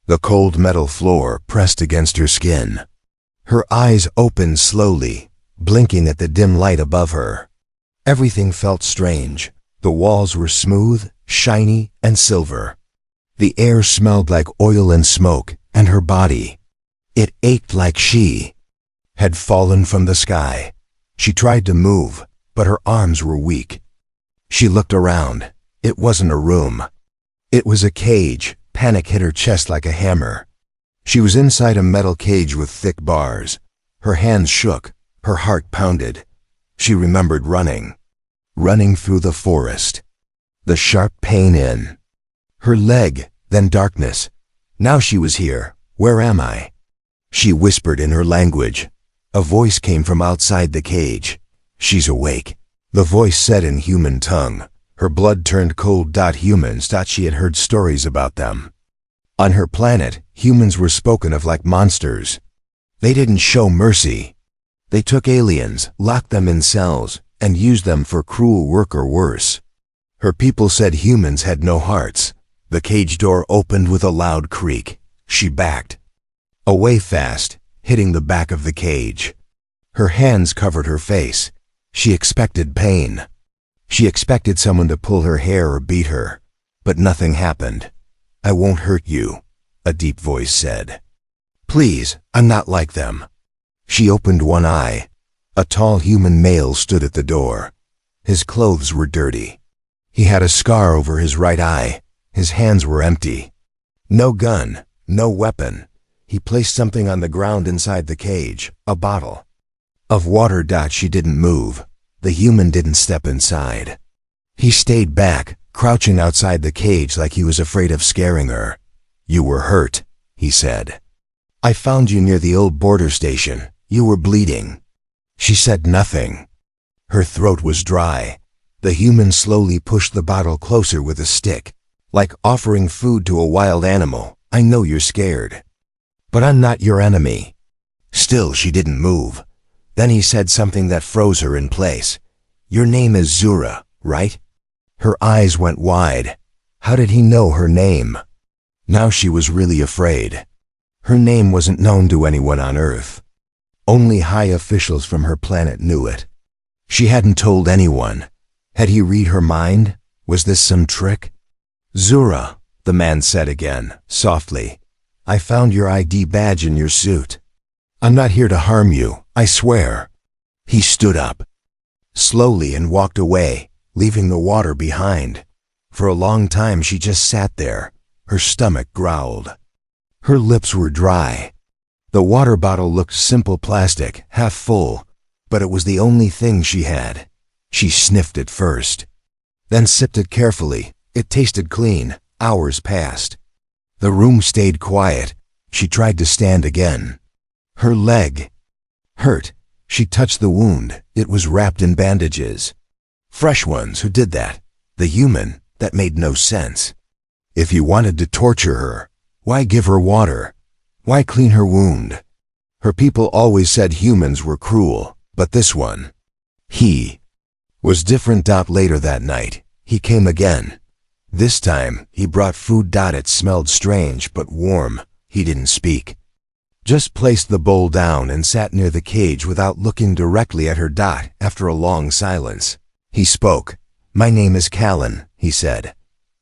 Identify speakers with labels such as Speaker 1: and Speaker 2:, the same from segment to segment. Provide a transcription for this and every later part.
Speaker 1: The cold metal floor pressed against her skin. Her eyes opened slowly, blinking at the dim light above her. Everything felt strange. The walls were smooth, shiny, and silver. The air smelled like oil and smoke, and her body, it ached like she had fallen from the sky. She tried to move, but her arms were weak. She looked around. It wasn't a room. It was a cage. Panic hit her chest like a hammer. She was inside a metal cage with thick bars. Her hands shook. Her heart pounded. She remembered running through the forest. The sharp pain in her leg, then darkness. Now she was here. Where am I? She whispered in her language. A voice came from outside the cage. She's awake. The voice said in human tongue. Her blood turned cold. Humans thought she had heard stories about them. On her planet, humans were spoken of like monsters. They didn't show mercy. They took aliens, locked them in cells, and used them for cruel work or worse. Her people said humans had no hearts. The cage door opened with a loud creak. She backed away fast, hitting the back of the cage. Her hands covered her face. She expected pain. She expected someone to pull her hair or beat her. But nothing happened. I won't hurt you, a deep voice said. Please, I'm not like them. She opened one eye. A tall human male stood at the door. His clothes were dirty. He had a scar over his right eye. His hands were empty. No gun, no weapon. He placed something on the ground inside the cage, a bottle of water. She didn't move. The human didn't step inside. He stayed back, crouching outside the cage like he was afraid of scaring her. You were hurt, he said. I found you near the old border station. You were bleeding. She said nothing. Her throat was dry. The human slowly pushed the bottle closer with a stick, like offering food to a wild animal. I know you're scared, but I'm not your enemy. Still, she didn't move. Then he said something that froze her in place. Your name is Zura, right? Her eyes went wide. How did he know her name? Now she was really afraid. Her name wasn't known to anyone on Earth. Only high officials from her planet knew it. She hadn't told anyone. Had he read her mind? Was this some trick? Zura, the man said again, softly. I found your ID badge in your suit. I'm not here to harm you, I swear. He stood up slowly and walked away, leaving the water behind. For a long time she just sat there. Her stomach growled. Her lips were dry. The water bottle looked simple plastic, half full, but it was the only thing she had. She sniffed it first, then sipped it carefully. It tasted clean. Hours passed. The room stayed quiet. She tried to stand again. Her leg hurt. She touched the wound. It was wrapped in bandages. Fresh ones. Who did that? The human. That made no sense. If you wanted to torture her, why give her water? Why clean her wound? Her people always said humans were cruel, but this one, he was different. Later that night, he came again. This time, he brought food. It smelled strange but warm. He didn't speak. Just placed the bowl down and sat near the cage without looking directly at her. After a long silence, he spoke. My name is Callan, he said.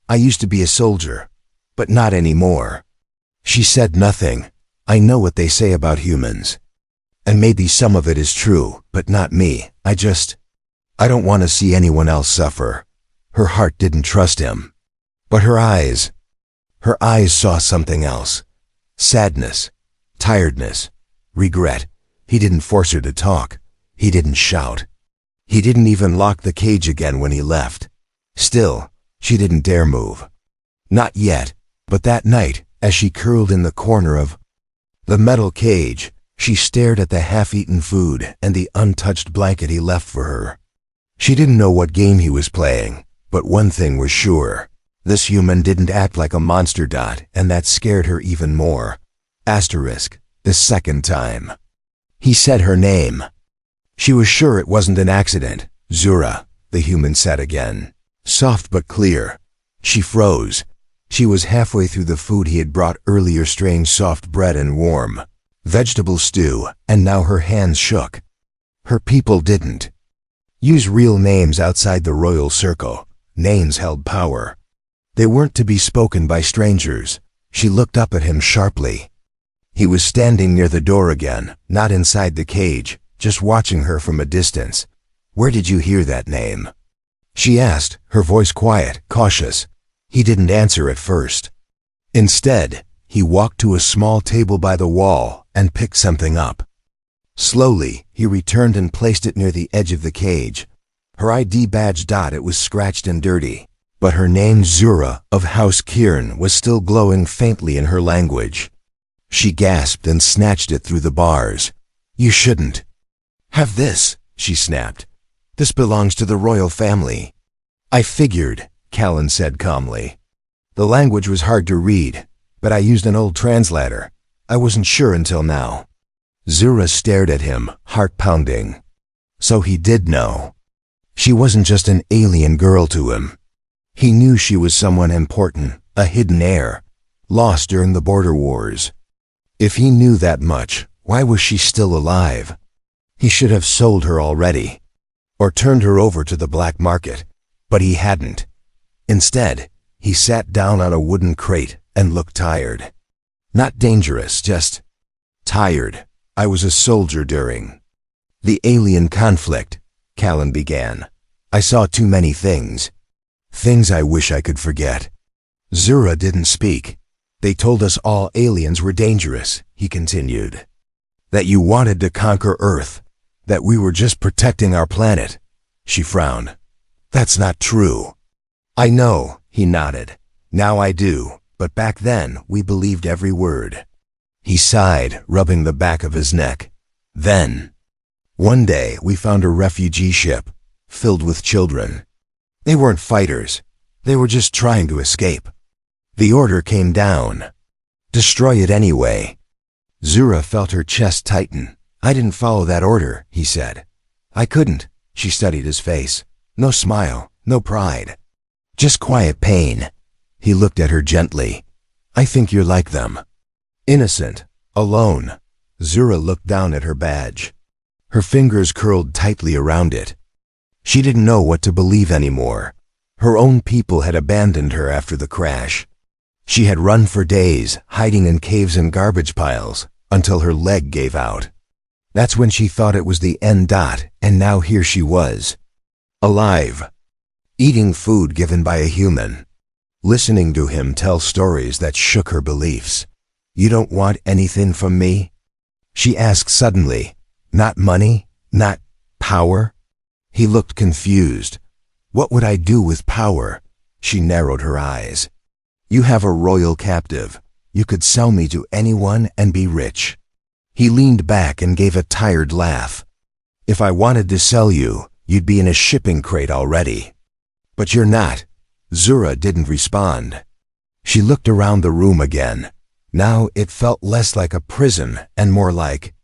Speaker 1: I used to be a soldier, but not anymore. She said nothing. I know what they say about humans. And maybe some of it is true, but not me. I don't want to see anyone else suffer. Her heart didn't trust him. But her eyes saw something else. Sadness, tiredness, regret. He didn't force her to talk. He didn't shout. He didn't even lock the cage again when he left. Still, she didn't dare move. Not yet, but that night, as she curled in the corner of the metal cage, she stared at the half-eaten food and the untouched blanket he left for her. She didn't know what game he was playing, but one thing was sure. This human didn't act like a monster. And that scared her even more. The second time. He said her name. She was sure it wasn't an accident. Zura, the human said again. Soft but clear. She froze. She was halfway through the food he had brought earlier, strange soft bread and warm vegetable stew, and now her hands shook. Her people didn't use real names outside the royal circle. Names held power. They weren't to be spoken by strangers. She looked up at him sharply. He was standing near the door again, not inside the cage, just watching her from a distance. "Where did you hear that name?" she asked, her voice quiet, cautious. He didn't answer at first. Instead, he walked to a small table by the wall and picked something up. Slowly, he returned and placed it near the edge of the cage. Her ID badge. It was scratched and dirty, but her name, Zura of House Kieran, was still glowing faintly in her language. She gasped and snatched it through the bars. "You shouldn't have this," she snapped. "This belongs to the royal family." "I figured," Callan said calmly. "The language was hard to read, but I used an old translator. I wasn't sure until now." Zura stared at him, heart pounding. So he did know. She wasn't just an alien girl to him. He knew she was someone important, a hidden heir, lost during the border wars. If he knew that much, why was she still alive? He should have sold her already, or turned her over to the black market, but he hadn't. Instead, he sat down on a wooden crate and looked tired. Not dangerous, just tired. "I was a soldier during the alien conflict," Callan began. "I saw too many things. Things I wish I could forget." Zura didn't speak. "They told us all aliens were dangerous," he continued. "That you wanted to conquer Earth. That we were just protecting our planet." She frowned. "That's not true." "I know," he nodded. "Now I do, but back then we believed every word." He sighed, rubbing the back of his neck. "Then, one day we found a refugee ship, filled with children. They weren't fighters. They were just trying to escape. The order came down. Destroy it anyway." Zura felt her chest tighten. "I didn't follow that order," he said. "I couldn't." She studied his face. No smile, no pride. Just quiet pain. He looked at her gently. "I think you're like them. Innocent, alone." Zura looked down at her badge. Her fingers curled tightly around it. She didn't know what to believe anymore. Her own people had abandoned her after the crash. She had run for days, hiding in caves and garbage piles, until her leg gave out. That's when she thought it was the end. And now here she was. Alive. Eating food given by a human. Listening to him tell stories that shook her beliefs. "You don't want anything from me?" she asked suddenly. "Not money? Not power?" He looked confused. "What would I do with power?" She narrowed her eyes. "You have a royal captive. You could sell me to anyone and be rich." He leaned back and gave a tired laugh. "If I wanted to sell you, you'd be in a shipping crate already. But you're not." Zura didn't respond. She looked around the room again. Now it felt less like a prison and more like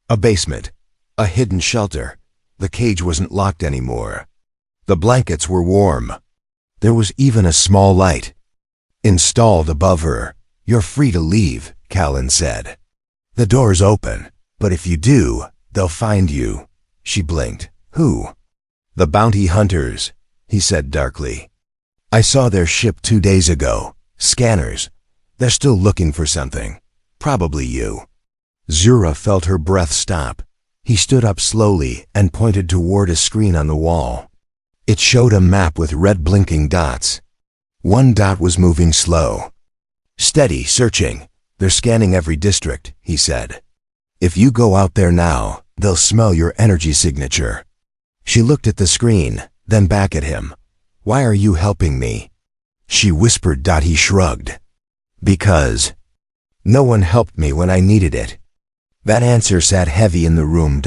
Speaker 1: a basement, a hidden shelter. The cage wasn't locked anymore. The blankets were warm. There was even a small light installed above her. "You're free to leave," Callan said. "The door's open, but if you do, they'll find you." She blinked. "Who?" "The bounty hunters," he said darkly. "I saw their ship 2 days ago. Scanners. They're still looking for something. Probably you." Zura felt her breath stop. He stood up slowly and pointed toward a screen on the wall. It showed a map with red blinking dots. One dot was moving slow. "Steady, searching. They're scanning every district," he said. "If you go out there now, they'll smell your energy signature." She looked at the screen, then back at him. "Why are you helping me?" She whispered. He shrugged. "Because no one helped me when I needed it." That answer sat heavy in the room.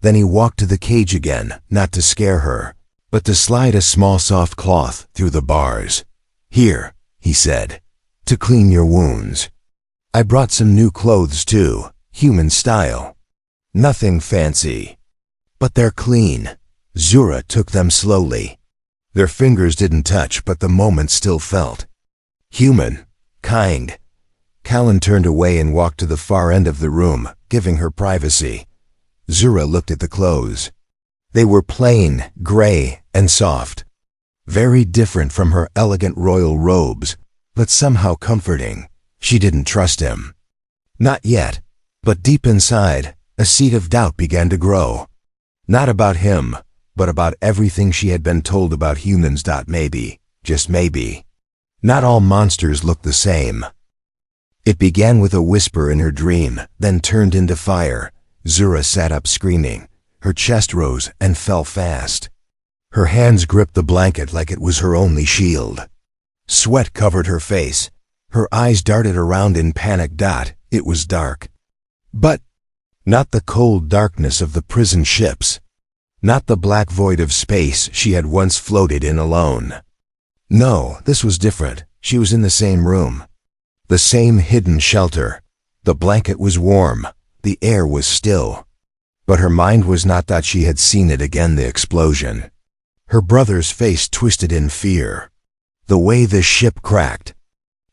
Speaker 1: Then he walked to the cage again, not to scare her, but to slide a small soft cloth through the bars. "Here," he said, "to clean your wounds. I brought some new clothes too, human style. Nothing fancy, but they're clean." Zura took them slowly. Their fingers didn't touch, but the moment still felt. Human. Kind. Callan turned away and walked to the far end of the room, giving her privacy. Zura looked at the clothes. They were plain, gray, and soft. Very different from her elegant royal robes, but somehow comforting. She didn't trust him. Not yet, but deep inside, a seed of doubt began to grow. Not about him, but about everything she had been told about humans. Maybe, just maybe, not all monsters look the same. It began with a whisper in her dream, then turned into fire. Zura sat up screaming. Her chest rose and fell fast. Her hands gripped the blanket like it was her only shield. Sweat covered her face. Her eyes darted around in panic. It was dark. But not the cold darkness of the prison ships. Not the black void of space she had once floated in alone. No, this was different. She was in the same room. The same hidden shelter. The blanket was warm. The air was still. But her mind was not that. She had seen it again, the explosion. Her brother's face twisted in fear. The way the ship cracked.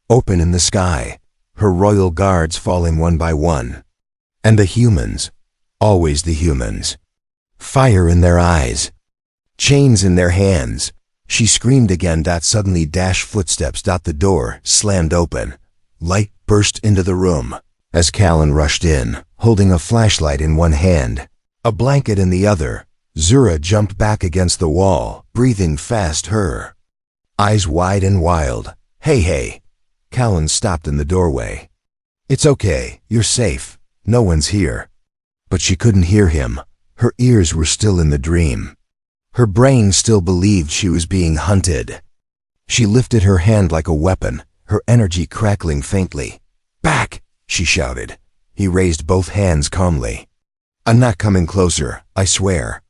Speaker 1: Open in the sky. Her royal guards falling one by one. And the humans. Always the humans. Fire in their eyes. Chains in their hands. She screamed again. Suddenly footsteps. The door slammed open. Light burst into the room. As Callan rushed in, holding a flashlight in one hand, a blanket in the other, Zura jumped back against the wall, breathing fast. Her eyes wide and wild. Hey. Callan stopped in the doorway. It's okay, you're safe. No one's here. But she couldn't hear him. Her ears were still in the dream. Her brain still believed she was being hunted. She lifted her hand like a weapon, her energy crackling faintly. Back! She shouted. He raised both hands calmly. I'm not coming closer, I swear.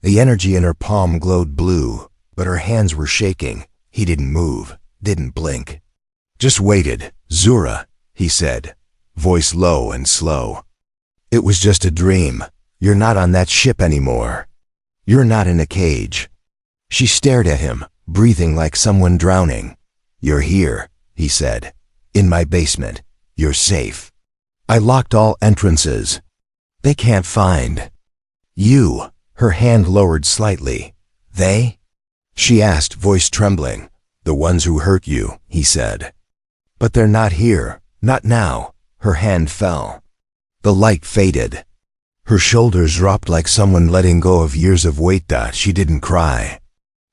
Speaker 1: The energy in her palm glowed blue, but her hands were shaking. He didn't move, didn't blink. Just waited. Zura, he said, voice low and slow. It was just a dream. You're not on that ship anymore. You're not in a cage. She stared at him, breathing like someone drowning. You're here, he said. In my basement. You're safe. I locked all entrances. They can't find you. Her hand lowered slightly. They? She asked, voice trembling. The ones who hurt you, he said. But they're not here. Not now. Her hand fell. The light faded. Her shoulders dropped like someone letting go of years of weight. She didn't cry.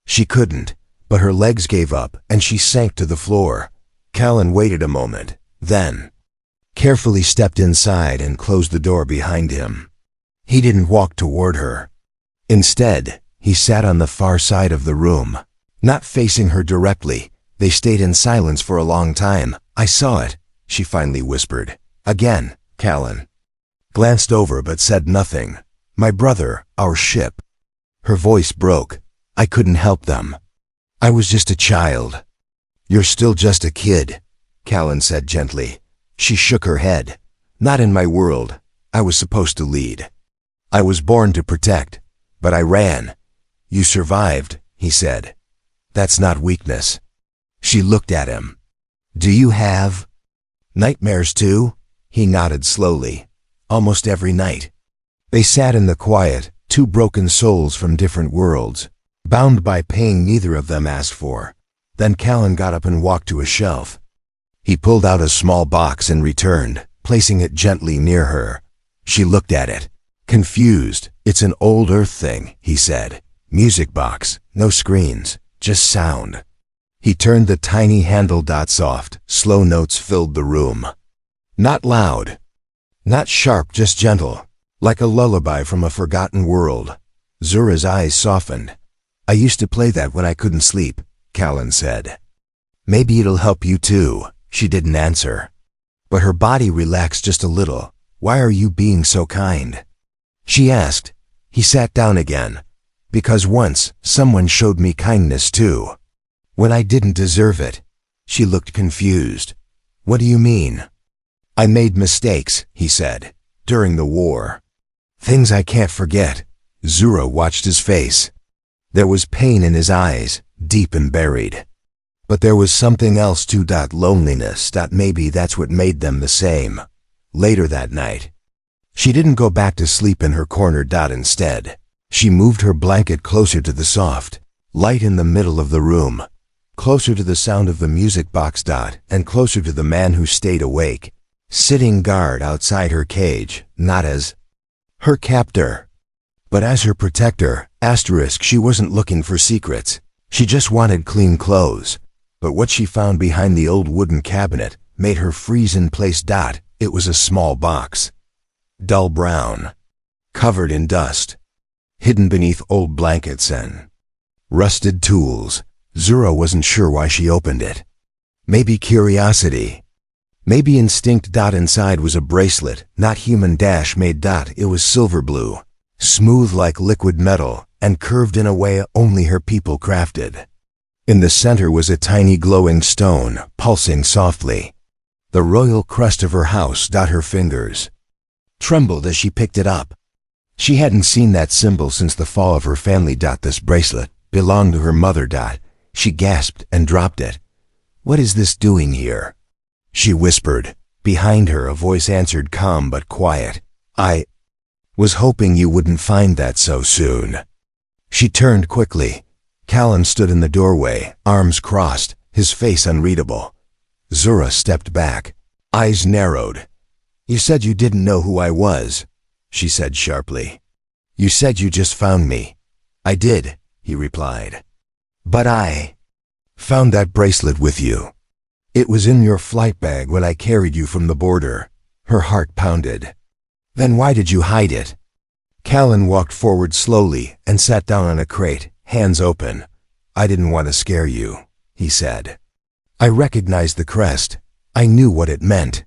Speaker 1: She couldn't, but her legs gave up and she sank to the floor. Callan waited a moment, then carefully stepped inside and closed the door behind him. He didn't walk toward her. Instead, he sat on the far side of the room, not facing her directly. They stayed in silence for a long time. I saw it, she finally whispered. Again, Callan glanced over but said nothing. My brother, our ship. Her voice broke. I couldn't help them. I was just a child. You're still just a kid, Callan said gently. She shook her head. Not in my world. I was supposed to lead. I was born to protect, but I ran. You survived, he said. That's not weakness. She looked at him. Do you have nightmares too? He nodded slowly. Almost every night. They sat in the quiet, two broken souls from different worlds, bound by pain neither of them asked for. Then Callan got up and walked to a shelf. He pulled out a small box and returned, placing it gently near her. She looked at it, confused. It's an old Earth thing, he said. Music box, no screens, just sound. He turned the tiny handle. Soft, slow notes filled the room. Not loud, not sharp, just gentle, like a lullaby from a forgotten world. Zura's eyes softened. I used to play that when I couldn't sleep, Callan said. Maybe it'll help you too. She didn't answer. But her body relaxed just a little. Why are you being so kind? She asked. He sat down again. Because once, someone showed me kindness too. When I didn't deserve it. She looked confused. What do you mean? I made mistakes, he said, during the war. Things I can't forget. Zura watched his face. There was pain in his eyes, deep and buried. But there was something else too. Loneliness. Maybe that's what made them the same. Later that night, she didn't go back to sleep in her corner. Instead, she moved her blanket closer to the soft light in the middle of the room, closer to the sound of the music box. And closer to the man who stayed awake, sitting guard outside her cage, not as her captor, but as her protector. She wasn't looking for secrets. She just wanted clean clothes. But what she found behind the old wooden cabinet made her freeze in place. It was a small box, dull brown, covered in dust, hidden beneath old blankets and rusted tools. Zura wasn't sure why she opened it. Maybe curiosity, maybe instinct. Inside was a bracelet, not human-made. It was silver blue, smooth like liquid metal, and curved in a way only her people crafted. In the center was a tiny glowing stone, pulsing softly, the royal crest of her house. Her fingers trembled as she picked it up. She hadn't seen that symbol since the fall of her family. This bracelet belonged to her mother. She gasped and dropped it. "What is this doing here?" she whispered. Behind her, a voice answered, calm but quiet. "I was hoping you wouldn't find that so soon." She turned quickly. Callan stood in the doorway, arms crossed, his face unreadable. Zura stepped back, eyes narrowed. "You said you didn't know who I was," she said sharply. "You said you just found me." "I did," he replied. "But I found that bracelet with you. It was in your flight bag when I carried you from the border." Her heart pounded. "Then why did you hide it?" Callan walked forward slowly and sat down on a crate, hands open. "I didn't want to scare you," he said. "I recognized the crest. I knew what it meant."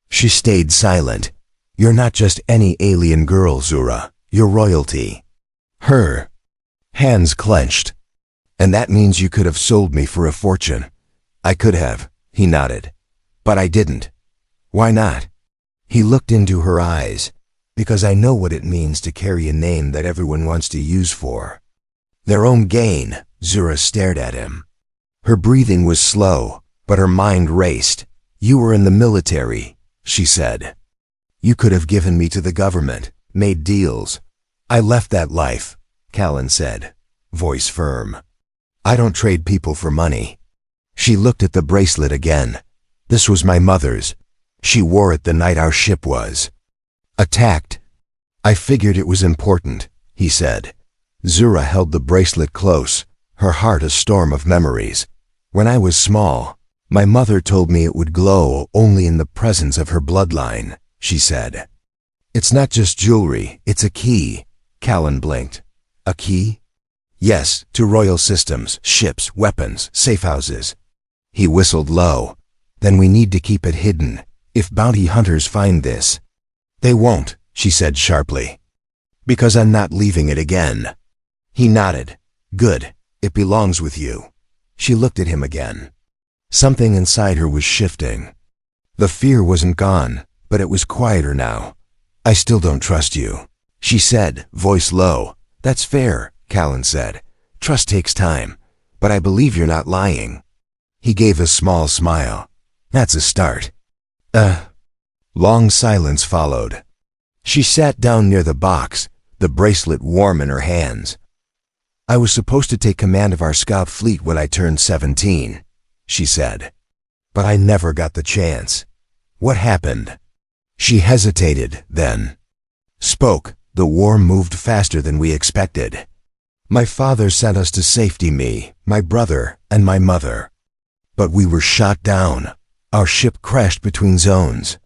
Speaker 1: She stayed silent. "You're not just any alien girl, Zura. You're royalty." Her hands clenched. "And that means you could have sold me for a fortune." "I could have," he nodded. "But I didn't." "Why not?" He looked into her eyes. "Because I know what it means to carry a name that everyone wants to use for their own gain." Zura stared at him. Her breathing was slow, but her mind raced. "You were in the military," she said. "You could have given me to the government, made deals." "I left that life," Callan said, voice firm. "I don't trade people for money." She looked at the bracelet again. "This was my mother's. She wore it the night our ship was attacked." "I figured it was important," he said. Zura held the bracelet close, her heart a storm of memories. "When I was small, my mother told me it would glow only in the presence of her bloodline," she said. "It's not just jewelry, it's a key." Callan blinked. "A key?" "Yes, to royal systems, ships, weapons, safe houses." He whistled low. "Then we need to keep it hidden. If bounty hunters find this." "They won't," she said sharply. "Because I'm not leaving it again." He nodded. "Good. It belongs with you." She looked at him again. Something inside her was shifting. The fear wasn't gone, but it was quieter now. "I still don't trust you," she said, voice low. "That's fair," Callan said. "Trust takes time, but I believe you're not lying." He gave a small smile. "That's a start." Long silence followed. She sat down near the box, the bracelet warm in her hands. "I was supposed to take command of our scout fleet when I turned 17, she said. "But I never got the chance." "What happened?" She hesitated, then spoke. "The war moved faster than we expected. My father sent us to safety, me, my brother, and my mother. But we were shot down. Our ship crashed between zones.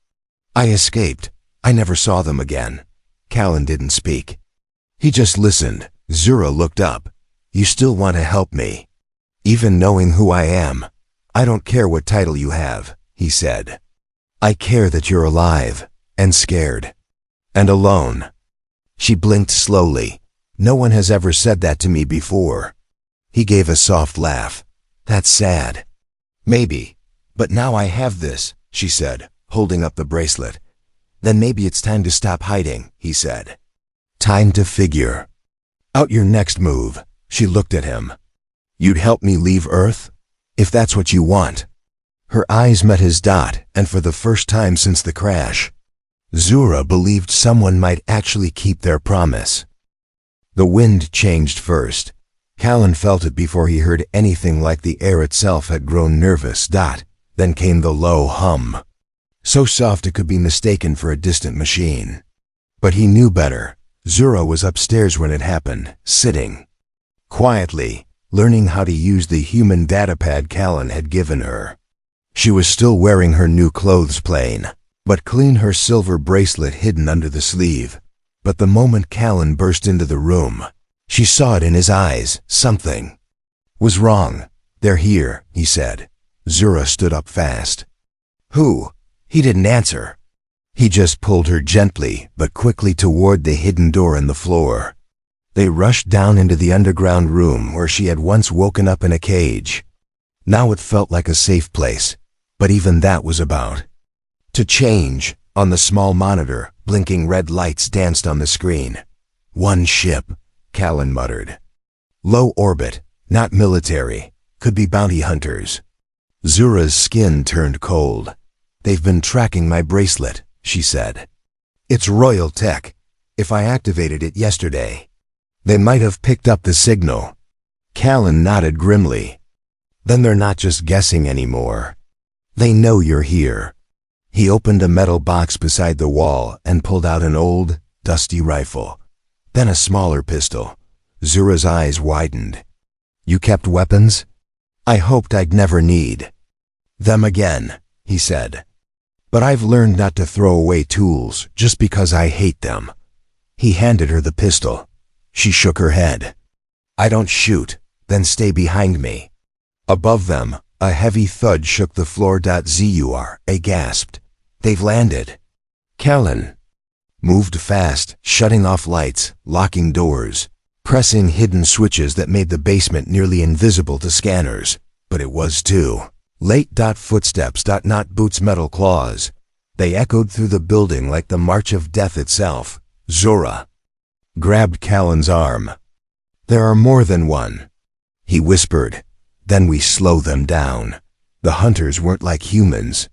Speaker 1: I escaped. I never saw them again." Callan didn't speak. He just listened. Zura looked up. "You still want to help me, even knowing who I am?" "I don't care what title you have," he said. "I care that you're alive, and scared, and alone." She blinked slowly. "No one has ever said that to me before." He gave a soft laugh. "That's sad." "Maybe, but now I have this," she said, holding up the bracelet. "Then maybe it's time to stop hiding," he said. "Time to figure out your next move." She looked at him. "You'd help me leave Earth?" If that's what you want. Her eyes met his dot, and for the first time since the crash, Zura believed someone might actually keep their promise. The wind changed first. Callan felt it before he heard anything like the air itself had grown nervous. Then came the low hum. So soft it could be mistaken for a distant machine. But he knew better. Zura was upstairs when it happened, sitting quietly, learning how to use the human datapad Callan had given her. She was still wearing her new clothes plain, but clean, her silver bracelet hidden under the sleeve. But the moment Callan burst into the room, she saw it in his eyes. Something was wrong. They're here, he said. Zura stood up fast. Who? He didn't answer. He just pulled her gently but quickly toward the hidden door in the floor. They rushed down into the underground room where she had once woken up in a cage. Now it felt like a safe place, but even that was about to change. On the small monitor, blinking red lights danced on the screen. One ship, Callan muttered. Low orbit, not military, could be bounty hunters. Zura's skin turned cold. They've been tracking my bracelet, she said. It's royal tech. If I activated it yesterday, they might have picked up the signal. Callan nodded grimly. Then they're not just guessing anymore. They know you're here. He opened a metal box beside the wall and pulled out an old, dusty rifle. Then a smaller pistol. Zura's eyes widened. You kept weapons? I hoped I'd never need them again, he said. But I've learned not to throw away tools just because I hate them. He handed her the pistol. She shook her head. I don't shoot, then stay behind me. Above them, a heavy thud shook the floor. Zura gasped. They've landed. Callan moved fast, shutting off lights, locking doors, pressing hidden switches that made the basement nearly invisible to scanners. But it was too late. Footsteps, not boots, metal claws. They echoed through the building like the march of death itself. Zura grabbed Callan's arm. There are more than one, he whispered. Then we slow them down. The hunters weren't like humans.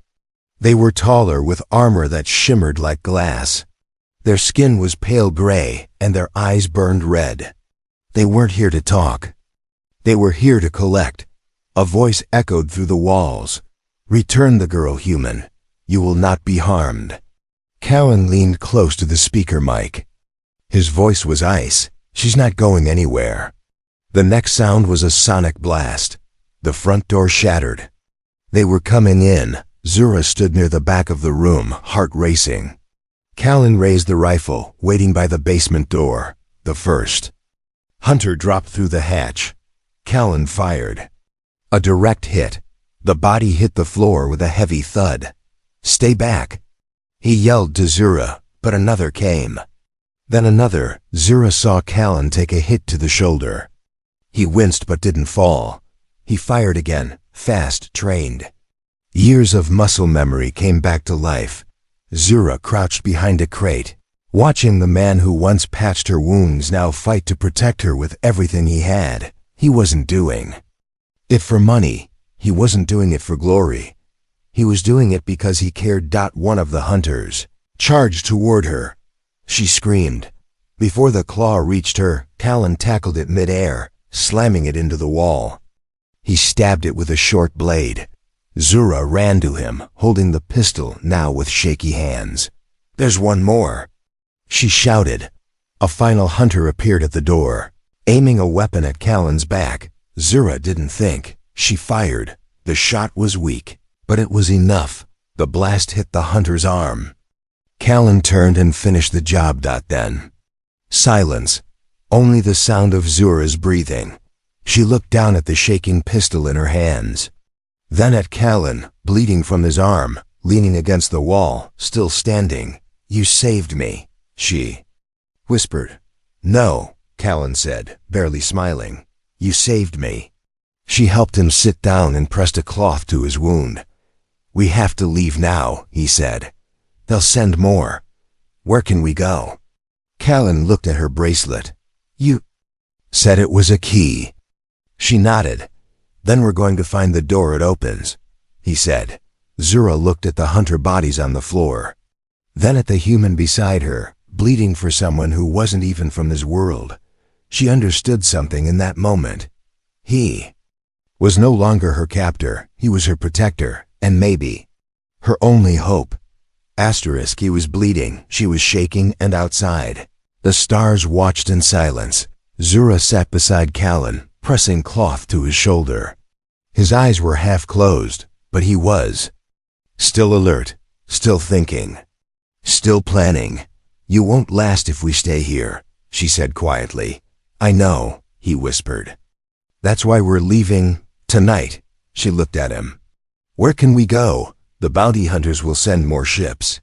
Speaker 1: They were taller, with armor that shimmered like glass. Their skin was pale gray, and their eyes burned red. They weren't here to talk. They were here to collect. A voice echoed through the walls. Return the girl, human. You will not be harmed. Callan leaned close to the speaker mic. His voice was ice. She's not going anywhere. The next sound was a sonic blast. The front door shattered. They were coming in. Zura stood near the back of the room, heart racing. Callan raised the rifle, waiting by the basement door. The first hunter dropped through the hatch. Callan fired. A direct hit. The body hit the floor with a heavy thud. Stay back, he yelled to Zura, but another came. Then another. Zura saw Callan take a hit to the shoulder. He winced but didn't fall. He fired again, fast, trained. Years of muscle memory came back to life. Zura crouched behind a crate, watching the man who once patched her wounds now fight to protect her with everything he had. He wasn't doing it for money. He wasn't doing it for glory. He was doing it because he cared. One of the hunters charged toward her. She screamed. Before the claw reached her, Callan tackled it mid-air, slamming it into the wall. He stabbed it with a short blade. Zura ran to him, holding the pistol now with shaky hands. There's one more, she shouted. A final hunter appeared at the door, aiming a weapon at Callan's back. Zura didn't think. She fired. The shot was weak, but it was enough. The blast hit the hunter's arm. Callan turned and finished the job. Then silence. Only the sound of Zura's breathing. She looked down at the shaking pistol in her hands. Then at Callan, bleeding from his arm, leaning against the wall, still standing. You saved me, she whispered. No, Callan said, barely smiling. You saved me. She helped him sit down and pressed a cloth to his wound. We have to leave now, he said. They'll send more. Where can we go? Callan looked at her bracelet. You said it was a key. She nodded. Then we're going to find the door it opens, he said. Zura looked at the hunter bodies on the floor, then at the human beside her, bleeding for someone who wasn't even from this world. She understood something in that moment. He was no longer her captor, he was her protector, and maybe her only hope. Asterisk, he was bleeding, she was shaking, and outside the stars watched in silence. Zura sat beside Callan, pressing cloth to his shoulder. His eyes were half closed, but he was still alert, still thinking, still planning. You won't last if we stay here, she said quietly. I know, he whispered. That's why we're leaving tonight. She looked at him. Where can we go? The bounty hunters will send more ships.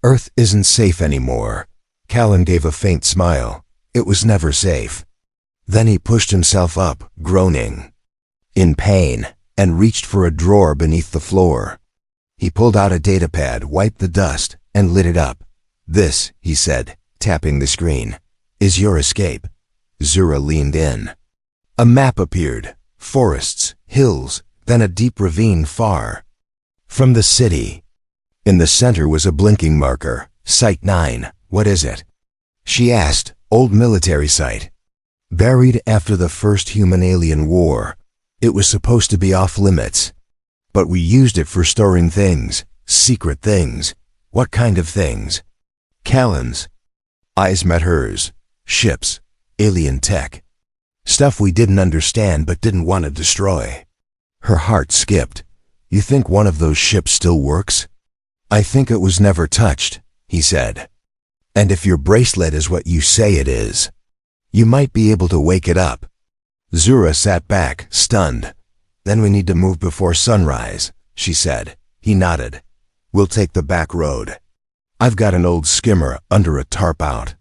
Speaker 1: Earth isn't safe anymore. Callan gave a faint smile. It was never safe. Then he pushed himself up, groaning in pain, and reached for a drawer beneath the floor. He pulled out a datapad, wiped the dust, and lit it up. This, he said, tapping the screen, is your escape. Zura leaned in. A map appeared. Forests, hills, then a deep ravine far from the city. In the center was a blinking marker. Site 9. What is it? She asked. Old military site. Buried after the first human-alien war. It was supposed to be off limits. But we used it for storing things. Secret things. What kind of things? Callan's eyes met hers. Ships. Alien tech. Stuff we didn't understand but didn't want to destroy. Her heart skipped. You think one of those ships still works? I think it was never touched, he said. And if your bracelet is what you say it is, you might be able to wake it up. Zura sat back, stunned. Then we need to move before sunrise, she said. He nodded. We'll take the back road. I've got an old skimmer under a tarp out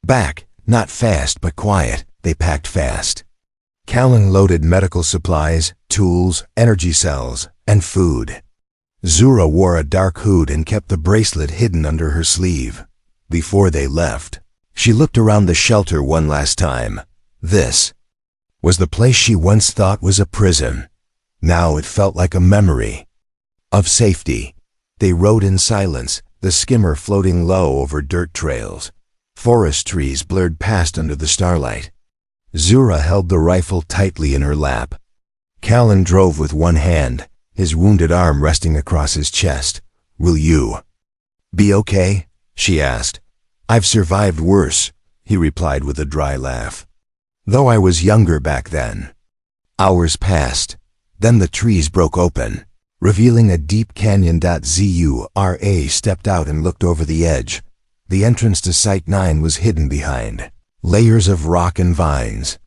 Speaker 1: back, not fast but quiet. They packed fast. Callan loaded medical supplies, tools, energy cells, and food. Zura wore a dark hood and kept the bracelet hidden under her sleeve. Before they left, she looked around the shelter one last time. This was the place she once thought was a prison. Now it felt like a memory of safety. They rode in silence, the skimmer floating low over dirt trails. Forest trees blurred past under the starlight. Zura held the rifle tightly in her lap. Callan drove with one hand, his wounded arm resting across his chest. Will you be okay? She asked. I've survived worse, he replied with a dry laugh. Though I was younger back then. Hours passed. Then the trees broke open, revealing a deep canyon. Zura stepped out and looked over the edge. The entrance to Site 9 was hidden behind layers of rock and vines.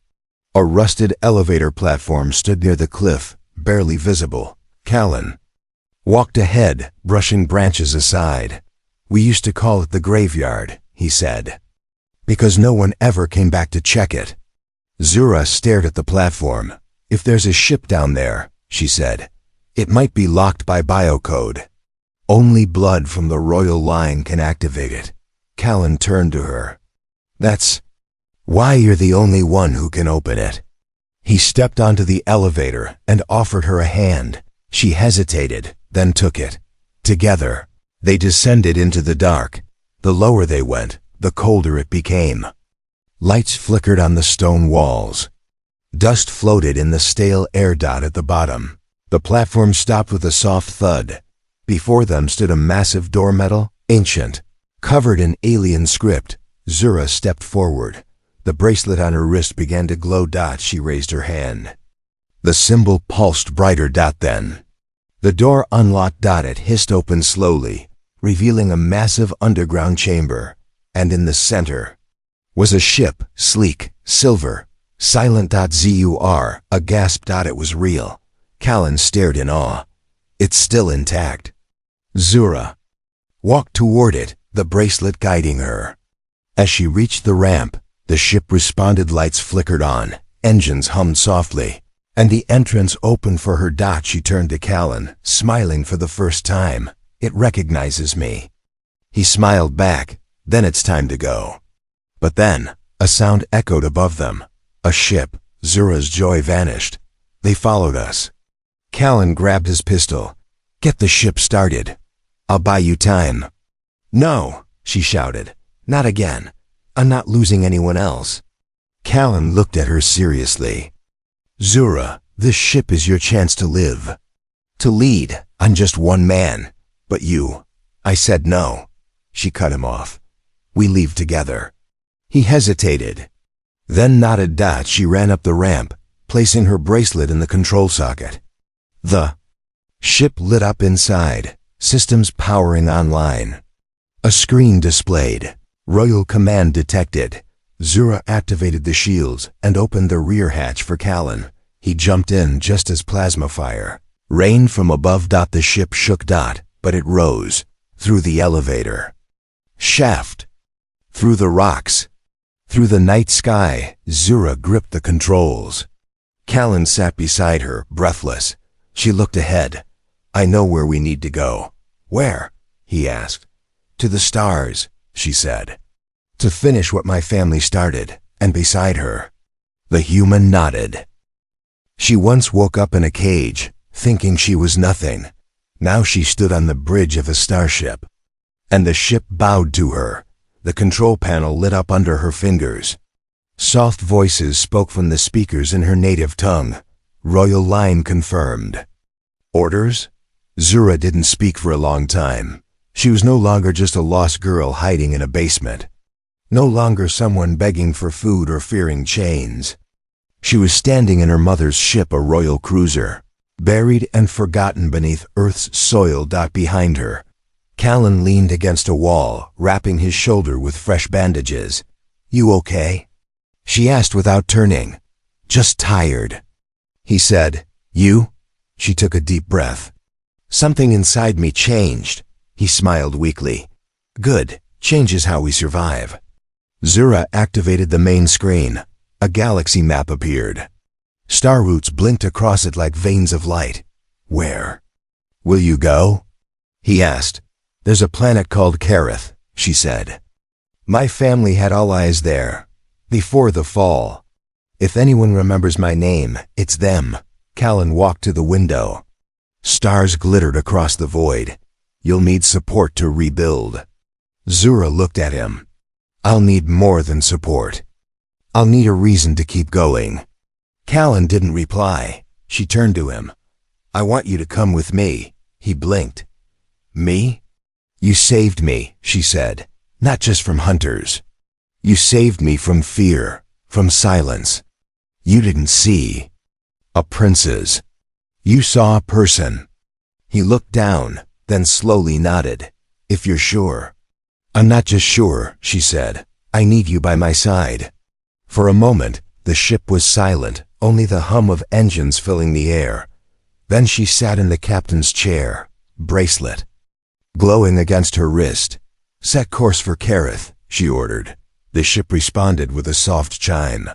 Speaker 1: A rusted elevator platform stood near the cliff, barely visible. Callan walked ahead, brushing branches aside. We used to call it the graveyard, he said, because no one ever came back to check it. Zura stared at the platform. If there's a ship down there, she said, it might be locked by biocode. Only blood from the royal line can activate it. Callan turned to her. That's why you're the only one who can open it. He stepped onto the elevator and offered her a hand. She hesitated, then took it. Together, they descended into the dark. The lower they went, the colder it became. Lights flickered on the stone walls. Dust floated in the stale air dot at the bottom. The platform stopped with a soft thud. Before them stood a massive door metal, ancient, covered in alien script. Zura stepped forward. The bracelet on her wrist began to glow. She raised her hand. The symbol pulsed brighter. Then the door unlocked. It hissed open slowly, revealing a massive underground chamber. And in the center was a ship, sleek, silver, silent. Zura gasped. It was real. Callan stared in awe. It's still intact. Zura walked toward it, the bracelet guiding her. As she reached the ramp, the ship responded. Lights flickered on, engines hummed softly, and the entrance opened for her. She turned to Callan, smiling for the first time. It recognizes me. He smiled back. Then it's time to go. But then, a sound echoed above them. A ship. Zura's joy vanished. They followed us. Callan grabbed his pistol. "Get the ship started. I'll buy you time." "No," she shouted. "Not again. I'm not losing anyone else." Callan looked at her seriously. "Zura, this ship is your chance to live. To lead. I'm just one man. But you." "I said no." She cut him off. "We leave together." He hesitated. Then nodded. She ran up the ramp, placing her bracelet in the control socket. The ship lit up inside, systems powering online. A screen displayed. Royal command detected. Zura activated the shields and opened the rear hatch for Callan. He jumped in just as plasma fire rained from above. The ship shook. But it rose. Through the elevator shaft. Through the rocks. Through the night sky. Zura gripped the controls. Callan sat beside her, breathless. She looked ahead. "I know where we need to go." "Where?" he asked. "To the stars," she said. "To finish what my family started." And beside her, the human nodded. She once woke up in a cage, thinking she was nothing. Now she stood on the bridge of a starship. And the ship bowed to her. The control panel lit up under her fingers. Soft voices spoke from the speakers in her native tongue. Royal line confirmed. "Orders?" Zura didn't speak for a long time. She was no longer just a lost girl hiding in a basement. No longer someone begging for food or fearing chains. She was standing in her mother's ship, a royal cruiser, buried and forgotten beneath Earth's soil. Behind her, Callan leaned against a wall, wrapping his shoulder with fresh bandages. "You okay?" she asked without turning. "Just tired." He said, "You?" She took a deep breath. "Something inside me changed." He smiled weakly. "Good. Change is how we survive." Zura activated the main screen. A galaxy map appeared. Star routes blinked across it like veins of light. "Where will you go?" he asked. "There's a planet called Kareth," she said. "My family had allies there, before the fall. If anyone remembers my name, it's them." Callan walked to the window. Stars glittered across the void. "You'll need support to rebuild." Zura looked at him. "I'll need more than support. I'll need a reason to keep going." Callan didn't reply. She turned to him. "I want you to come with me." He blinked. "Me?" "You saved me," she said. "Not just from hunters. You saved me from fear, from silence. You didn't see a princess. You saw a person." He looked down, then slowly nodded. "If you're sure." "I'm not just sure," she said. "I need you by my side." For a moment, the ship was silent, only the hum of engines filling the air. Then she sat in the captain's chair, bracelet glowing against her wrist. "Set course for Kareth," she ordered. The ship responded with a soft chime.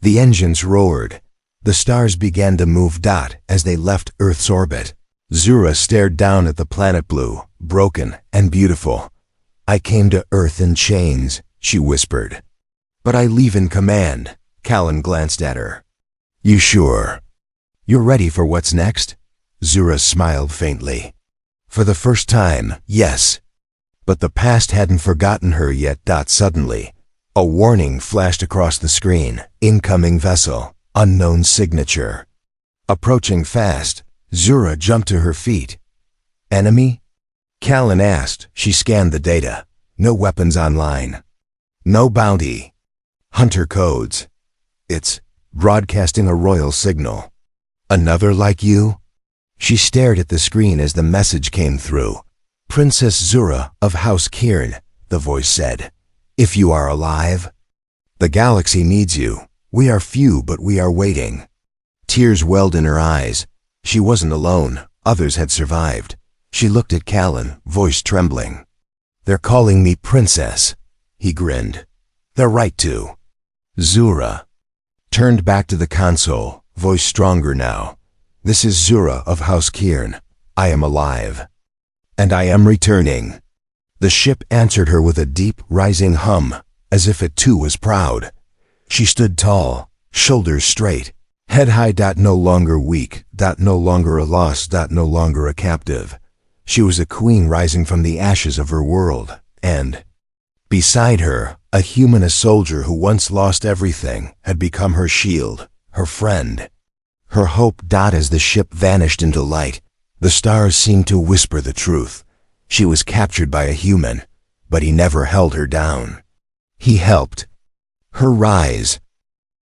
Speaker 1: The engines roared. The stars began to move. As they left Earth's orbit, Zura stared down at the planet, blue, broken, and beautiful. "I came to Earth in chains," she whispered. "But I leave in command." Callan glanced at her. "You sure you're ready for what's next?" Zura smiled faintly. For the first time, yes. But the past hadn't forgotten her yet. Suddenly, a warning flashed across the screen. "Incoming vessel. Unknown signature." Approaching fast, Zura jumped to her feet. "Enemy?" Callan asked. She scanned the data. No weapons online. No bounty. Hunter codes. "It's broadcasting a royal signal." "Another like you?" She stared at the screen as the message came through. "Princess Zura of House Cairn," the voice said. "If you are alive, the galaxy needs you. We are few, but we are waiting." Tears welled in her eyes. She wasn't alone. Others had survived. She looked at Callan, voice trembling. "They're calling me princess." He grinned. "They're right to." Zura turned back to the console, voice stronger now. "This is Zura of House Cairn. I am alive. And I am returning." The ship answered her with a deep, rising hum, as if it too was proud. She stood tall, shoulders straight, Head high. No longer weak. No longer a loss. No longer a captive. She was a queen rising from the ashes of her world, and beside her, a human, a soldier who once lost everything, had become her shield, her friend, her hope. As the ship vanished into light, the stars seemed to whisper the truth. She was captured by a human, but he never held her down. He helped her rise,